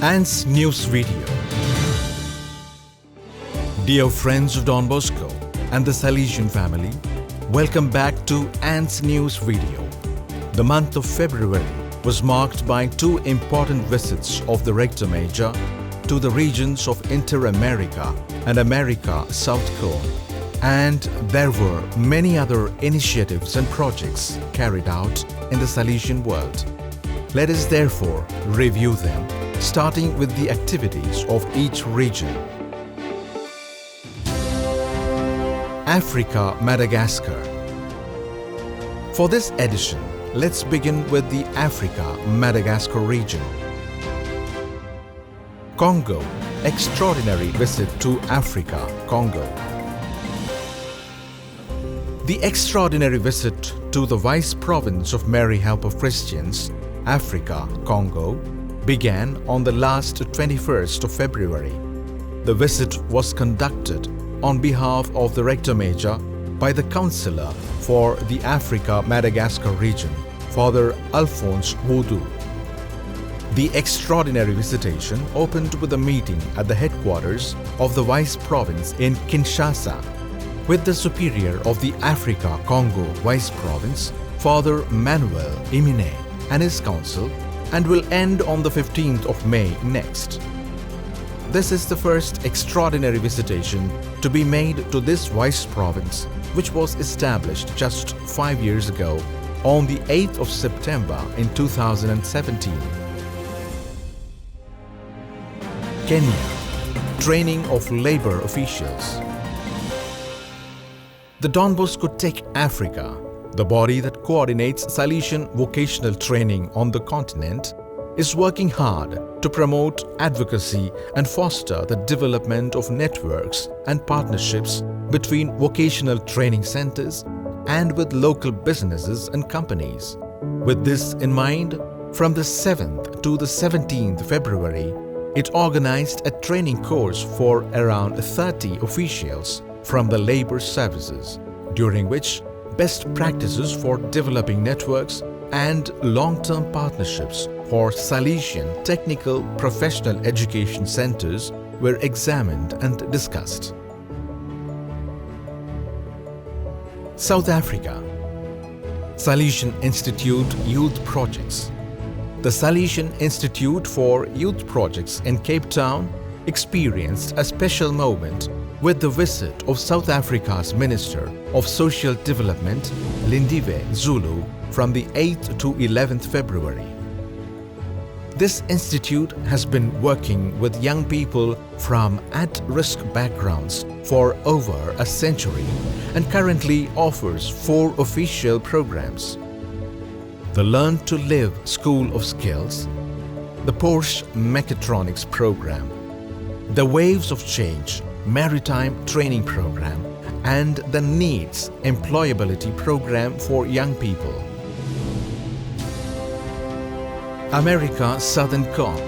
ANS News Video. Dear friends of Don Bosco and the Salesian Family, welcome back to ANS News Video. The month of February was marked by two important visits of the Rector Major to the regions of Interamerica and America South Cone, and there were many other initiatives and projects carried out in the Salesian world. Let us therefore review them, starting with the activities of each region. Africa-Madagascar. For this edition, let's begin with the Africa-Madagascar region. Congo, extraordinary visit to Africa, Congo. The extraordinary visit to the Vice Province of Mary Help of Christians, Africa, Congo, began on the last 21st of February. The visit was conducted on behalf of the Rector Major by the Councillor for the Africa-Madagascar Region, Father Alphonse Woudou. The extraordinary visitation opened with a meeting at the headquarters of the Vice Province in Kinshasa with the Superior of the Africa-Congo Vice Province, Father Manuel Imine, and his council, and will end on the 15th of May next. This is the first extraordinary visitation to be made to this Vice Province, which was established just 5 years ago on the 8th of September in 2017. Kenya, training of labor officials. The Don Bosco Tech Africa, the body that coordinates Salesian vocational training on the continent, is working hard to promote advocacy and foster the development of networks and partnerships between vocational training centers and with local businesses and companies. With this in mind, from the 7th to the 17th February, it organized a training course for around 30 officials from the labor services, during which best practices for developing networks and long-term partnerships for Salesian technical professional education centers were examined and discussed. South Africa. Salesian Institute Youth Projects. The Salesian Institute for Youth Projects in Cape Town experienced a special moment with the visit of South Africa's Minister of Social Development, Lindiwe Zulu, from the 8th to 11th February. This institute has been working with young people from at-risk backgrounds for over a century and currently offers 4 official programs: the Learn to Live School of Skills, the Porsche Mechatronics Program, the Waves of Change Maritime Training Program, and the Needs Employability Program for young people. America Southern Cone.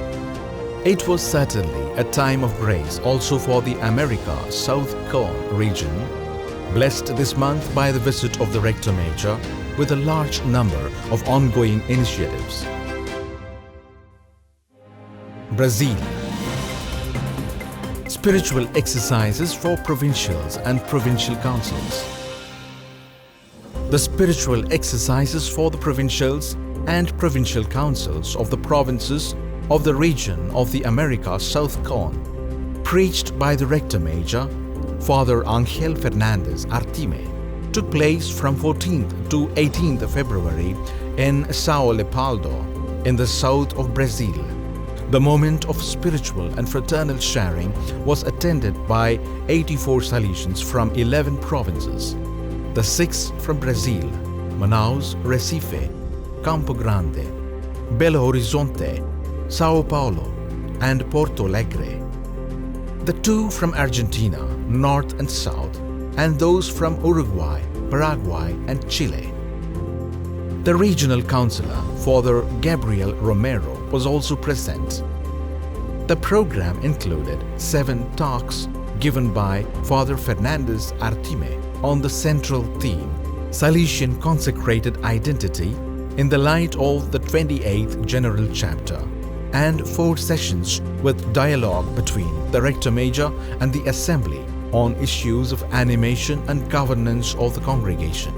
It was certainly a time of grace also for the America South Cone region, blessed this month by the visit of the Rector Major with a large number of ongoing initiatives. Brazil. Spiritual exercises for provincials and provincial councils. The spiritual exercises for the provincials and provincial councils of the provinces of the region of the America South Cone, preached by the Rector Major, Father Angel Fernandez Artime, took place from 14th to 18th February in São Leopoldo, in the south of Brazil. The moment of spiritual and fraternal sharing was attended by 84 Salesians from 11 provinces. The 6 from Brazil, Manaus, Recife, Campo Grande, Belo Horizonte, Sao Paulo, and Porto Alegre. The 2 from Argentina, north and south, and those from Uruguay, Paraguay, and Chile. The regional councillor, Father Gabriel Romero, was also present. The program included 7 talks given by Father Fernandez Artime on the central theme, Salesian Consecrated Identity, in the light of the 28th General Chapter, and 4 sessions with dialogue between the Rector Major and the Assembly on issues of animation and governance of the congregation.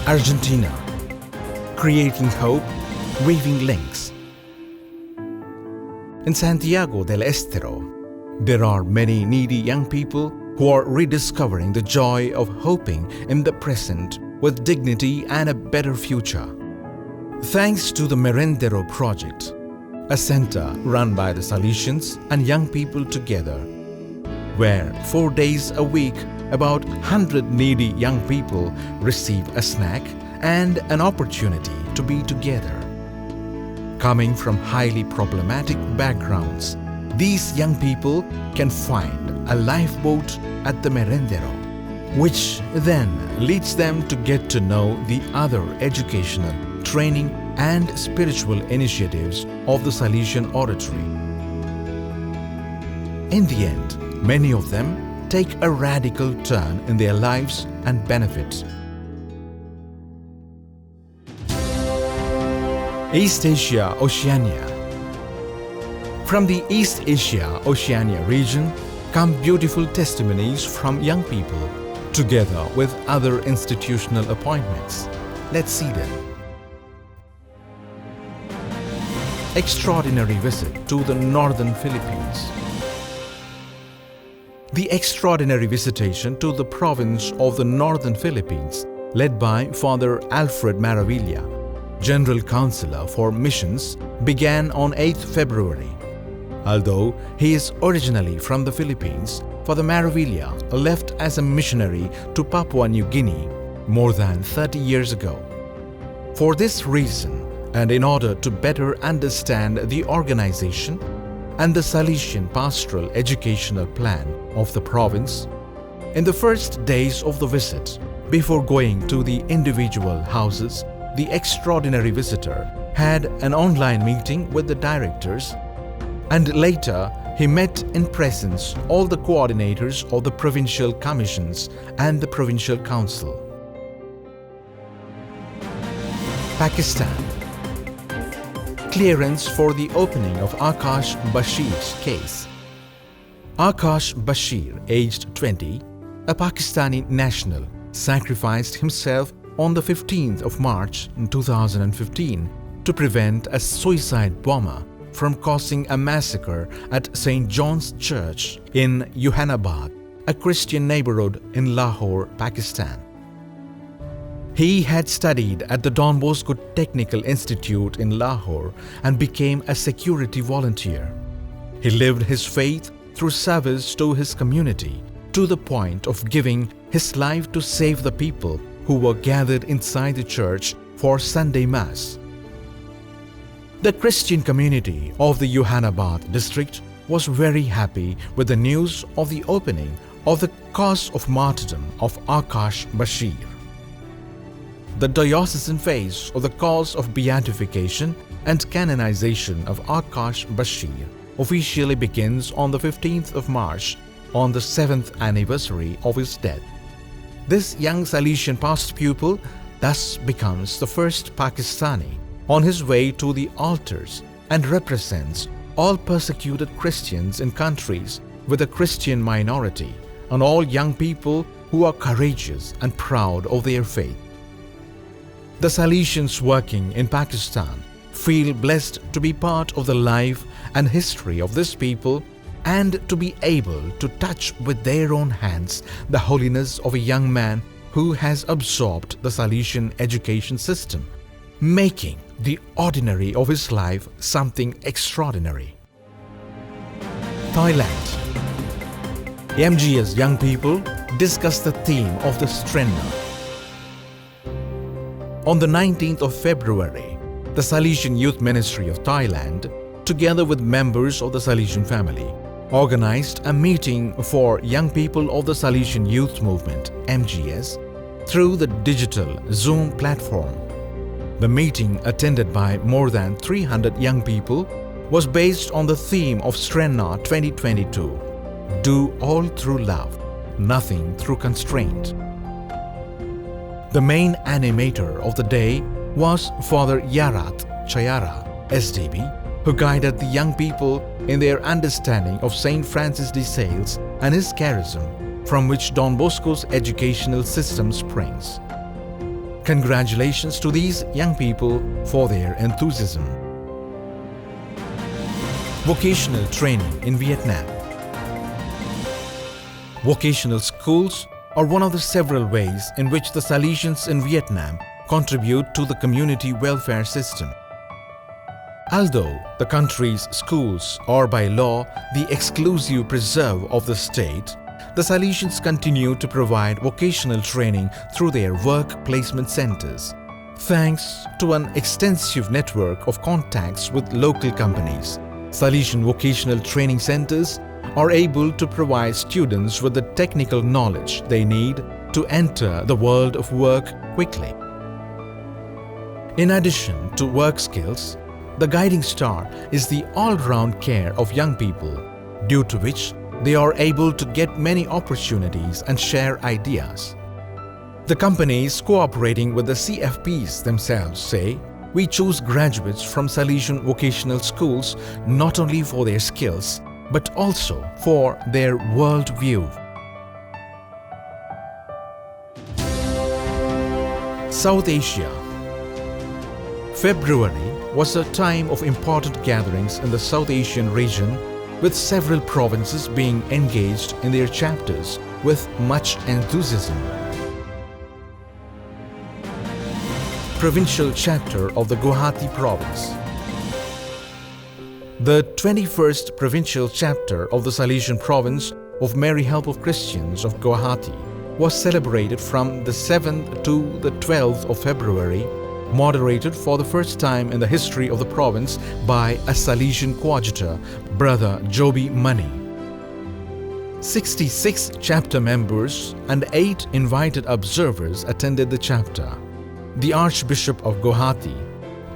Argentina, creating hope, weaving links. In Santiago del Estero, there are many needy young people who are rediscovering the joy of hoping in the present with dignity and a better future. Thanks to the Merendero project, a center run by the Salesians and young people together, where 4 days a week about 100 needy young people receive a snack and an opportunity to be together. Coming from highly problematic backgrounds, these young people can find a lifeboat at the Merendero, which then leads them to get to know the other educational, training and spiritual initiatives of the Salesian Oratory. In the end, many of them take a radical turn in their lives and benefit. East Asia, Oceania. From the East Asia, Oceania region come beautiful testimonies from young people, together with other institutional appointments. Let's see them. Extraordinary visit to the northern Philippines. The extraordinary visitation to the province of the northern Philippines, led by Father Alfred Maravilla, General Counselor for Missions, began on 8th February. Although he is originally from the Philippines, Father Maravilla left as a missionary to Papua New Guinea more than 30 years ago. For this reason, and in order to better understand the organization and the Salesian pastoral educational plan of the province, in the first days of the visit, before going to the individual houses, the extraordinary visitor had an online meeting with the directors, and later he met in presence all the coordinators of the provincial commissions and the provincial council. Pakistan. Clearance for the opening of Akash Bashir's case. Akash Bashir, aged 20, a Pakistani national, sacrificed himself on the 15th of March 2015 to prevent a suicide bomber from causing a massacre at St. John's Church in Jehanabad, a Christian neighborhood in Lahore, Pakistan. He had studied at the Don Bosco Technical Institute in Lahore and became a security volunteer. He lived his faith through service to his community, to the point of giving his life to save the people who were gathered inside the church for Sunday Mass. The Christian community of the Jehanabad district was very happy with the news of the opening of the cause of martyrdom of Akash Bashir. The diocesan phase of the cause of beatification and canonization of Akash Bashir officially begins on the 15th of March, on the 7th anniversary of his death. This young Salesian past pupil thus becomes the first Pakistani on his way to the altars and represents all persecuted Christians in countries with a Christian minority and all young people who are courageous and proud of their faith. The Salesians working in Pakistan feel blessed to be part of the life and history of this people and to be able to touch with their own hands the holiness of a young man who has absorbed the Salesian education system, making the ordinary of his life something extraordinary. Thailand. MGS young people discuss the theme of the Strenna. On the 19th of February, the Salesian Youth Ministry of Thailand, together with members of the Salesian Family, organized a meeting for young people of the Salesian Youth Movement (MGS) through the digital Zoom platform. The meeting, attended by more than 300 young people, was based on the theme of Strenna 2022, Do All Through Love, Nothing Through Constraint. The main animator of the day was Father Yarat Chayara, SDB, who guided the young people in their understanding of Saint Francis de Sales and his charism, from which Don Bosco's educational system springs. Congratulations to these young people for their enthusiasm. Vocational training in Vietnam. Vocational schools are one of the several ways in which the Salesians in Vietnam contribute to the community welfare system. Although the country's schools are by law the exclusive preserve of the state, the Salesians continue to provide vocational training through their work placement centers. Thanks to an extensive network of contacts with local companies, Salesian vocational training centers are able to provide students with the technical knowledge they need to enter the world of work quickly. In addition to work skills, the guiding star is the all-round care of young people, due to which they are able to get many opportunities and share ideas. The companies cooperating with the CFPs themselves say, "We choose graduates from Salesian vocational schools not only for their skills, but also for their world view." South Asia. February was a time of important gatherings in the South Asian region, with several provinces being engaged in their chapters with much enthusiasm. Provincial chapter of the Guwahati province. The 21st provincial chapter of the Salesian province of Mary Help of Christians of Guwahati was celebrated from the 7th to the 12th of February, moderated for the first time in the history of the province by a Salesian coadjutor, Brother Joby Money. 66 chapter members and 8 invited observers attended the chapter. The Archbishop of Guwahati,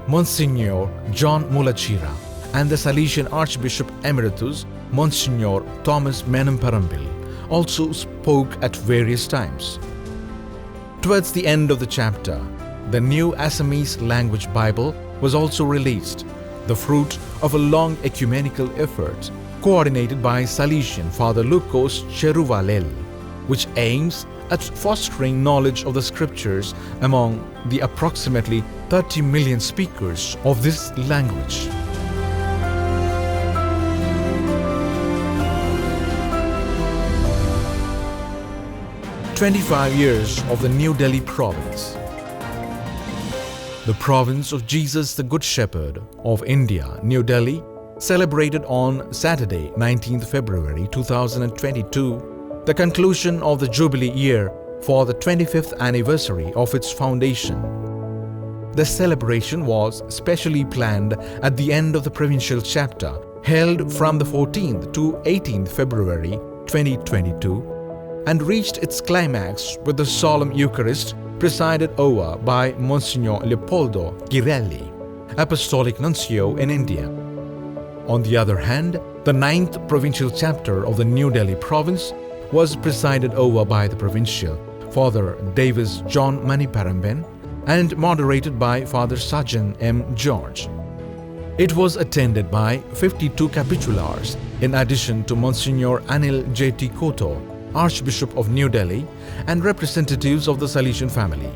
Monsignor John Mulachira, and the Salesian Archbishop Emeritus, Monsignor Thomas Menamparambil, also spoke at various times. Towards the end of the chapter, the new Assamese language Bible was also released, the fruit of a long ecumenical effort coordinated by Salesian Father Lucas Cheruvalel, which aims at fostering knowledge of the scriptures among the approximately 30 million speakers of this language. "25 years of the New Delhi province." The province of Jesus the Good Shepherd of India, New Delhi, celebrated on Saturday, 19th February 2022, the conclusion of the Jubilee year for the 25th anniversary of its foundation. The celebration was specially planned at the end of the provincial chapter, held from the 14th to 18th February 2022, and reached its climax with the solemn Eucharist presided over by Monsignor Leopoldo Ghirelli, Apostolic Nuncio in India. On the other hand, the 9th provincial chapter of the New Delhi province was presided over by the provincial Father Davis John Maniparamben and moderated by Father Sajan M. George. It was attended by 52 capitulars in addition to Monsignor Anil J.T. Koto, Archbishop of New Delhi, and representatives of the Salesian Family.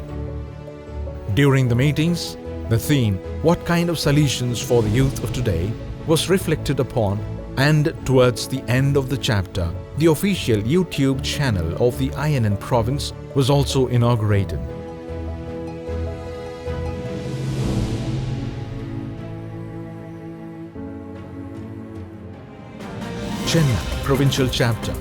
During the meetings, the theme, "What kind of Salesians for the youth of today?" was reflected upon, and towards the end of the chapter, the official YouTube channel of the ANS province was also inaugurated. Chennai Provincial Chapter.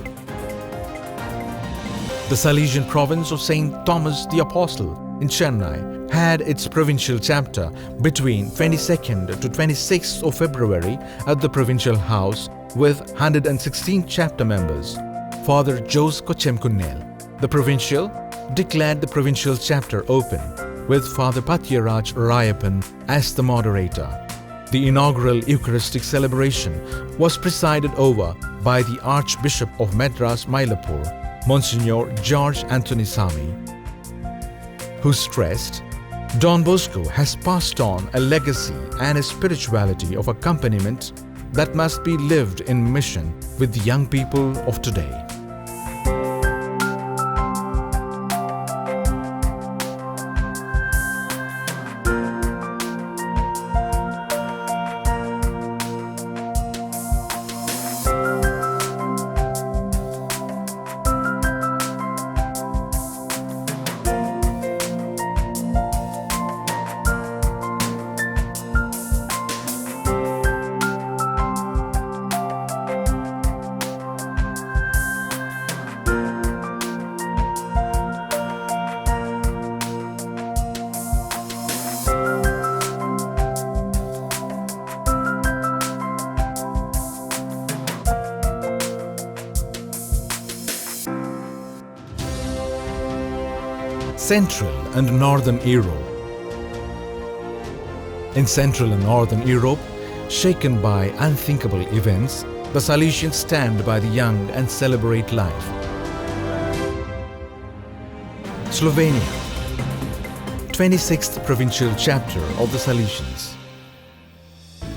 The Salesian province of St. Thomas the Apostle in Chennai had its provincial chapter between 22nd to 26th of February at the Provincial House with 116 chapter members. Father Jose Kochemkunnel, the provincial, declared the provincial chapter open with Father Patyaraj Rayappan as the moderator. The inaugural Eucharistic celebration was presided over by the Archbishop of Madras Mylapore, Monsignor George Anthony Sami, who stressed, Don Bosco has passed on a legacy and a spirituality of accompaniment that must be lived in mission with the young people of today. Central and Northern Europe. In Central and Northern Europe, shaken by unthinkable events, the Salesians stand by the young and celebrate life. Slovenia, 26th Provincial Chapter of the Salesians.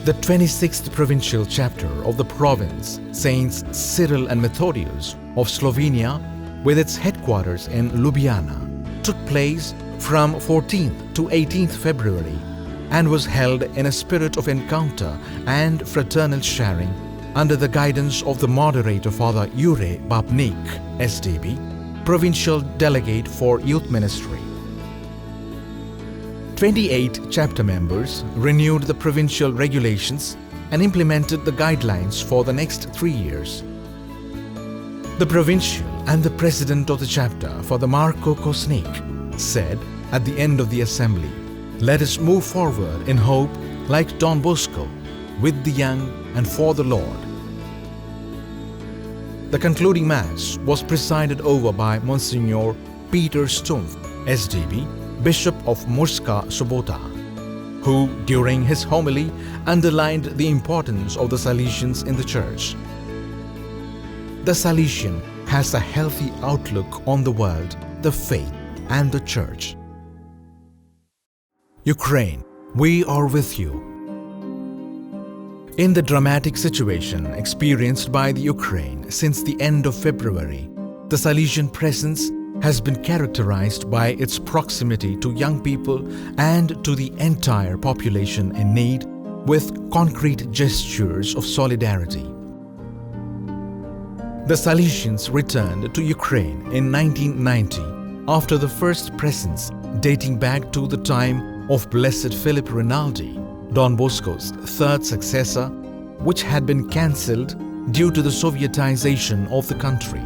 The 26th Provincial Chapter of the province, Saints Cyril and Methodius of Slovenia, with its headquarters in Ljubljana, took place from 14th to 18th February and was held in a spirit of encounter and fraternal sharing under the guidance of the moderator Father Jure Babnik, SDB, Provincial Delegate for Youth Ministry. 28 chapter members renewed the provincial regulations and implemented the guidelines for the next 3 years. The provincial and the president of the chapter, Father Marko Kosnik, said at the end of the assembly, "Let us move forward in hope like Don Bosco, with the young and for the Lord." The concluding Mass was presided over by Monsignor Peter Stumpf, SDB, Bishop of Murska Sobota, who, during his homily, underlined the importance of the Salesians in the Church. The Salesian has a healthy outlook on the world, the faith, and the Church. Ukraine, we are with you. In the dramatic situation experienced by the Ukraine since the end of February, the Salesian presence has been characterized by its proximity to young people and to the entire population in need with concrete gestures of solidarity. The Salesians returned to Ukraine in 1990 after the first presence dating back to the time of Blessed Philip Rinaldi, Don Bosco's third successor, which had been cancelled due to the Sovietization of the country.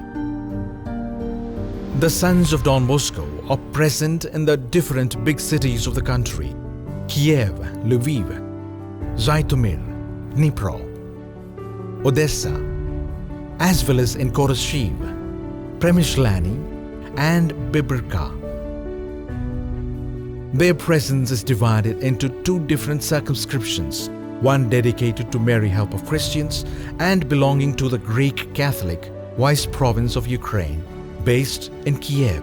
The sons of Don Bosco are present in the different big cities of the country: Kiev, Lviv, Zhytomyr, Dnipro, Odessa, as well as in Koroshiv, Przemyślany, and Bibirka. Their presence is divided into two different circumscriptions, one dedicated to Mary Help of Christians and belonging to the Greek Catholic Vice Province of Ukraine, based in Kiev,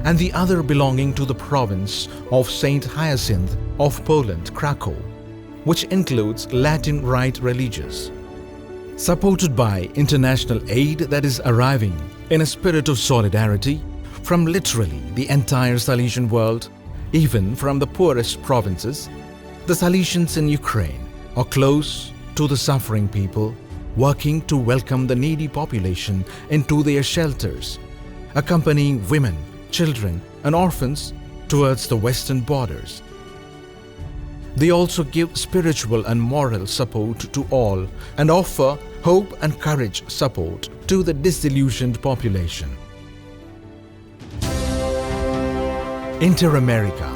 and the other belonging to the province of Saint Hyacinth of Poland, Krakow, which includes Latin Rite religious. Supported by international aid that is arriving in a spirit of solidarity from literally the entire Salesian world, even from the poorest provinces, the Salesians in Ukraine are close to the suffering people, working to welcome the needy population into their shelters, accompanying women, children, and orphans towards the western borders. They also give spiritual and moral support to all and offer hope and courage support to the disillusioned population. Interamerica.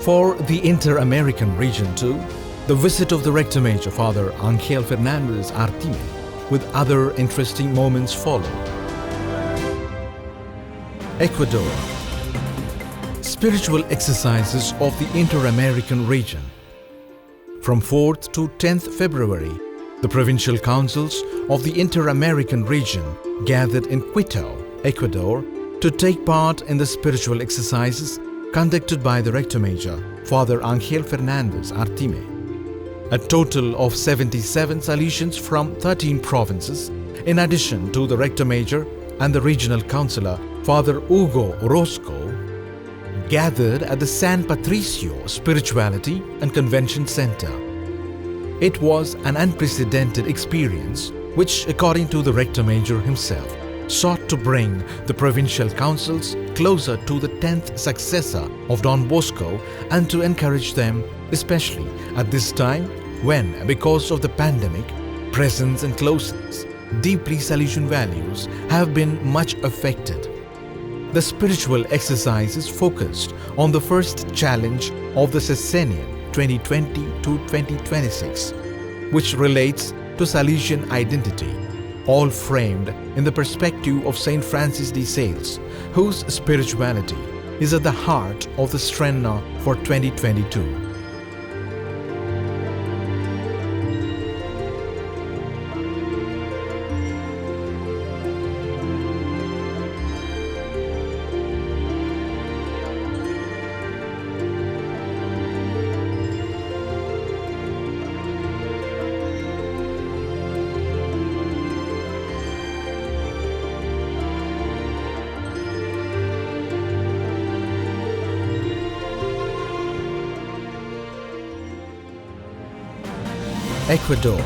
For the Inter-American Region too, the visit of the Rector Major Father Angel Fernandez Artime with other interesting moments followed. Ecuador. Spiritual exercises of the Inter-American Region. From 4th to 10th February, the provincial councils of the Inter-American Region gathered in Quito, Ecuador, to take part in the spiritual exercises conducted by the Rector Major, Father Angel Fernandez Artime. A total of 77 Salesians from 13 provinces, in addition to the Rector Major and the Regional Councillor, Father Hugo Orozco, gathered at the San Patricio Spirituality and Convention Center. It was an unprecedented experience which, according to the Rector Major himself, sought to bring the provincial councils closer to the 10th successor of Don Bosco and to encourage them, especially at this time when, because of the pandemic, presence and closeness, deeply Salesian values have been much affected. The spiritual exercises focused on the first challenge of the Sesenian 2020 to 2026, which relates to Salesian identity, all framed in the perspective of Saint Francis de Sales, whose spirituality is at the heart of the Strenna for 2022. Ecuador.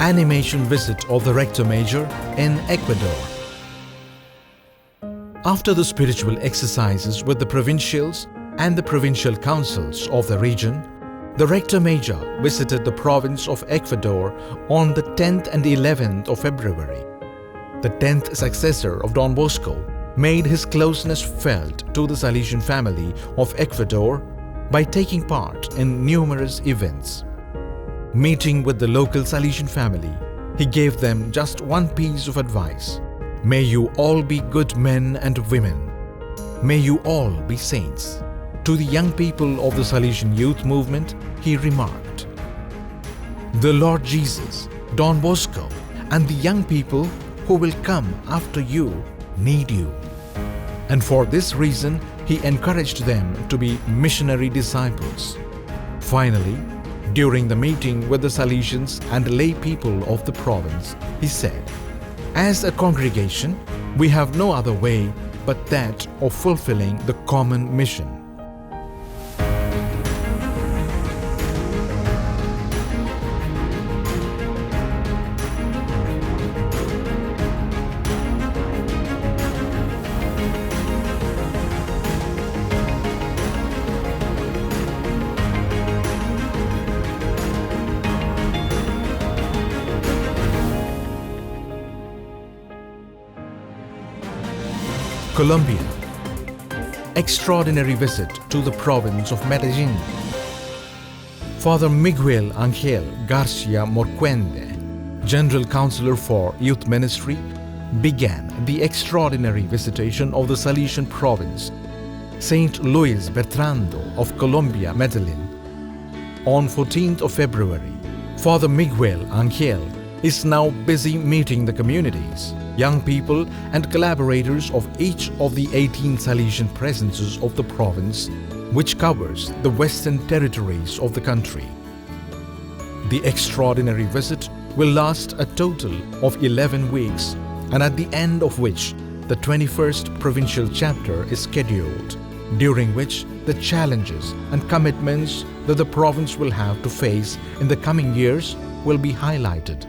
Animation visit of the Rector Major in Ecuador. After the spiritual exercises with the provincials and the provincial councils of the region, the Rector Major visited the province of Ecuador on the 10th and 11th of February. The 10th successor of Don Bosco made his closeness felt to the Salesian family of Ecuador by taking part in numerous events. Meeting with the local Salesian family, he gave them just one piece of advice. May you all be good men and women. May you all be saints. To the young people of the Salesian youth movement, he remarked, "The Lord Jesus, Don Bosco, and the young people who will come after you need you." And for this reason, he encouraged them to be missionary disciples. Finally, during the meeting with the Salesians and lay people of the province, he said, "As a congregation, we have no other way but that of fulfilling the common mission." Colombia. Extraordinary visit to the province of Medellin. Father Miguel Angel Garcia Morcuende, General Counselor for Youth Ministry, began the extraordinary visitation of the Salesian province, Saint Luis Bertrando of Colombia, Medellin. On 14th of February, Father Miguel Angel is now busy meeting the communities, young people and collaborators of each of the 18 Salesian presences of the province, which covers the western territories of the country. The extraordinary visit will last a total of 11 weeks, and at the end of which the 21st provincial chapter is scheduled, during which the challenges and commitments that the province will have to face in the coming years will be highlighted.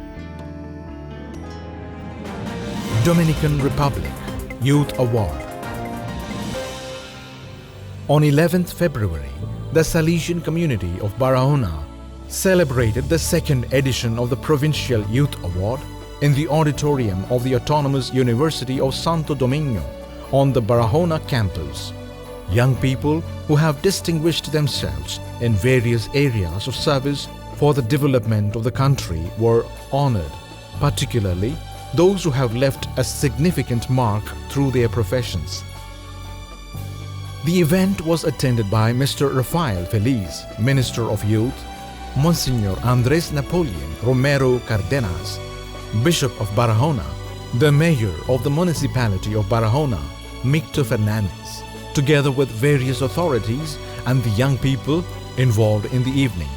Dominican Republic Youth Award. On 11th February, the Salesian community of Barahona celebrated the second edition of the Provincial Youth Award in the auditorium of the Autonomous University of Santo Domingo on the Barahona campus. Young people who have distinguished themselves in various areas of service for the development of the country were honored, particularly those who have left a significant mark through their professions. The event was attended by Mr. Rafael Feliz, Minister of Youth, Monsignor Andres Napoleon Romero Cardenas, Bishop of Barahona, the Mayor of the Municipality of Barahona, Micto Fernandez, together with various authorities and the young people involved in the evening.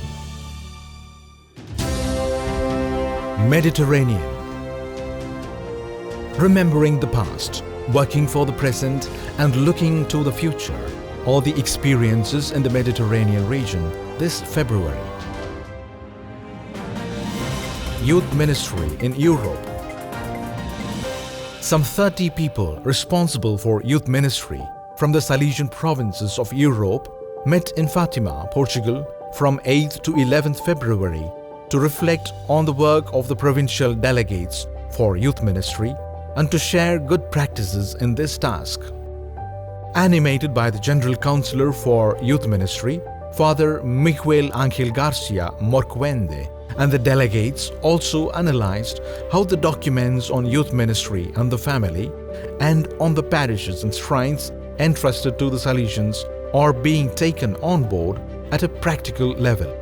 Mediterranean. Remembering the past, working for the present and looking to the future, all the experiences in the Mediterranean region this February. Youth Ministry in Europe. Some 30 people responsible for youth ministry from the Salesian provinces of Europe met in Fatima, Portugal from 8th to 11th February to reflect on the work of the provincial delegates for youth ministry and to share good practices in this task. Animated by the General Councillor for Youth Ministry, Father Miguel Ángel Garcia Morcuende, and the delegates also analyzed how the documents on youth ministry and the family and on the parishes and shrines entrusted to the Salesians are being taken on board at a practical level.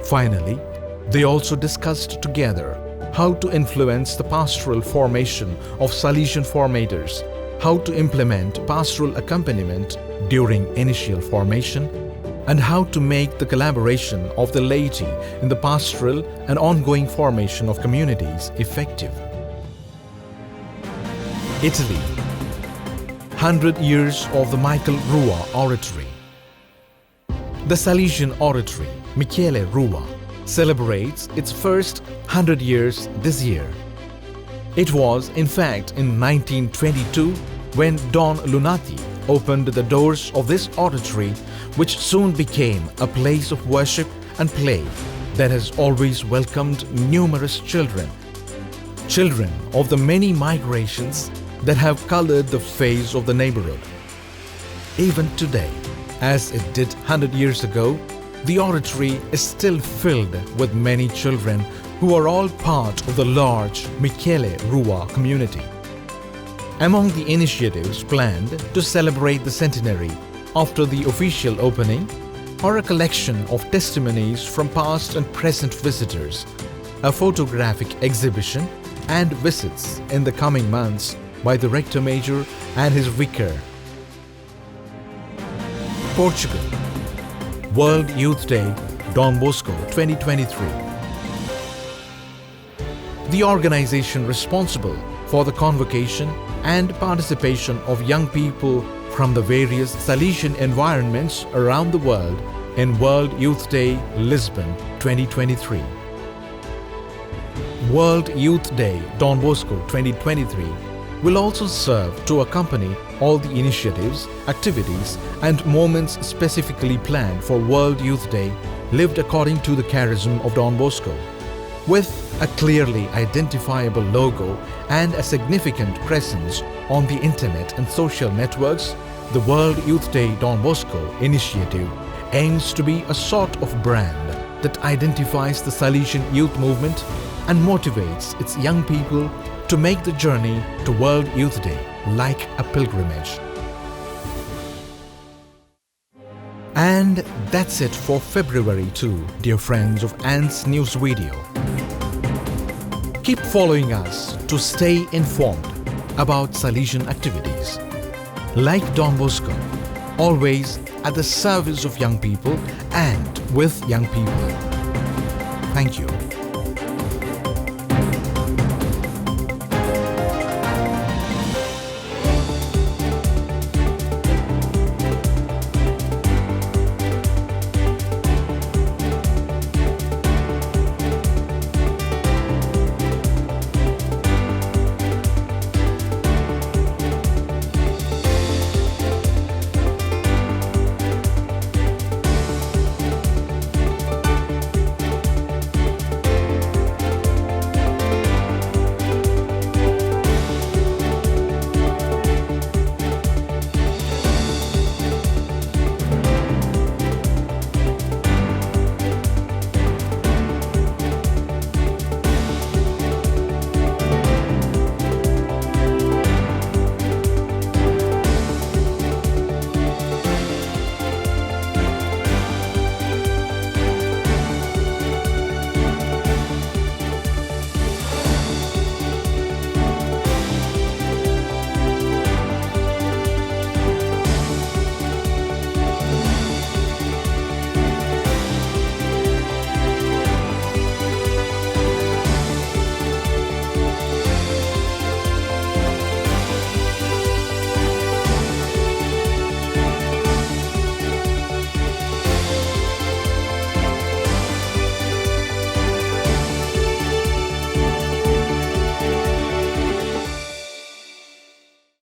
Finally, they also discussed together how to influence the pastoral formation of Salesian formators, how to implement pastoral accompaniment during initial formation, and how to make the collaboration of the laity in the pastoral and ongoing formation of communities effective. Italy. 100 years of the Michael Rua Oratory. The Salesian Oratory, Michele Rua, celebrates its first 100 years this year. It was, in fact, in 1922 when Don Lunati opened the doors of this oratory, which soon became a place of worship and play that has always welcomed numerous children. Children of the many migrations that have colored the face of the neighborhood. Even today, as it did 100 years ago, the oratory is still filled with many children who are all part of the large Michele Rua community. Among the initiatives planned to celebrate the centenary after the official opening are a collection of testimonies from past and present visitors, a photographic exhibition, and visits in the coming months by the Rector Major and his vicar. Portugal. World Youth Day, Don Bosco 2023. The organization responsible for the convocation and participation of young people from the various Salesian environments around the world in World Youth Day, Lisbon 2023. World Youth Day, Don Bosco 2023 will also serve to accompany all the initiatives, activities and moments specifically planned for World Youth Day lived according to the charism of Don Bosco. With a clearly identifiable logo and a significant presence on the internet and social networks, the World Youth Day Don Bosco initiative aims to be a sort of brand that identifies the Salesian youth movement and motivates its young people to make the journey to World Youth Day like a pilgrimage. And that's it for February 2, dear friends of ANS News Video. Keep following us to stay informed about Salesian activities. Like Don Bosco, always at the service of young people and with young people. Thank you.